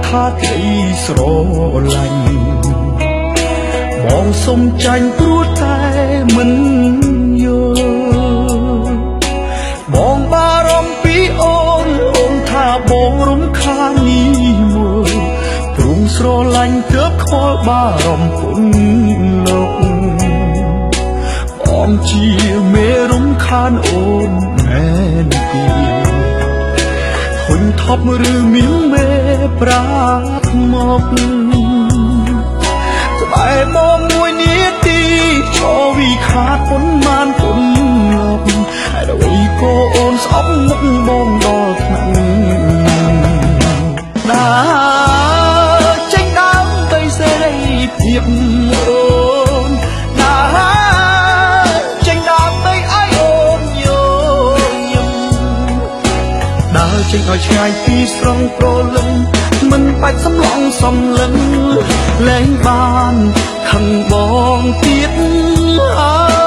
ខាតក្តីស្រឡាញ់បងសុំចាញ់ព្រោះតែមិនយល់បងបារម្ភពីអូនថាបងរំខាននេះមួយព្រមស្រឡាញ់ទើបខ្វល់បារម្ភពុនលោកបងជាមេរំខានអូនមែនទេធុញថប់ឬមានមេប្រាត់មកក្បែរបងមួយនាទីឈរវិខាតពុនបានពុនលោកហើយអ្វីក៏អូនស្អប់មុខបងដល់ថ្នាក់ដើរចេញដើមទៅសេរីភាពអូនដើរចេញដើមទៅឲ្យអូនយល់ញឹមដើរចេញឲ្យឆ្ងាយពីស្រងប្រលឹងមិនបាច់សំឡងសំលឹងលែងបានខឹងបងទៀតអើ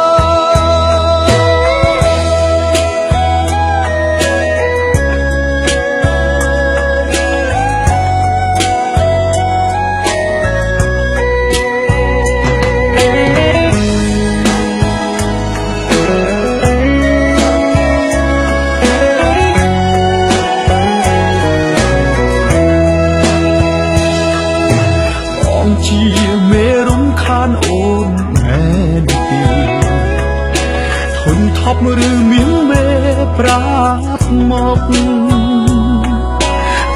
ជាមេរំខានអូនមែនទេធុញថប់ឬមានមេប្រាត់មក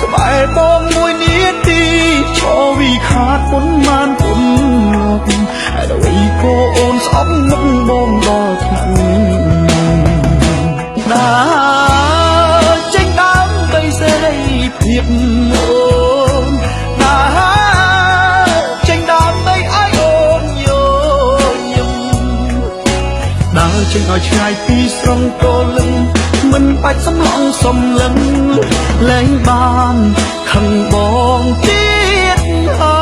ក្បែរបងមួយនាទីឈរវិខាតពុនបានពុនលោកហើយអ្វីក៏អូនស្អប់មុខបងដល់ថ្នាក់ដើរចេញដើមទៅសេរីភាពអូនដើរដើរចេញឲ្យឆ្ងាយពីស្រងប្រលឹងមិនបាច់សំឡងសំលឹងលែងបានខឹងបងទៀតអើ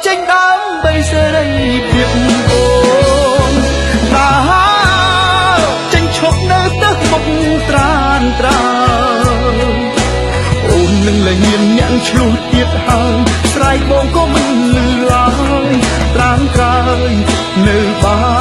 ចេញដើមបីសេរីភាពអូនដើរឈប់នៅទៅមុខត្រានត្រើអូននឹងលែងមានអ្នកឆ្លុះទៀតហើយស្រែកបងក៏មិនលឺឡើយត្រានត្រើយនៅបា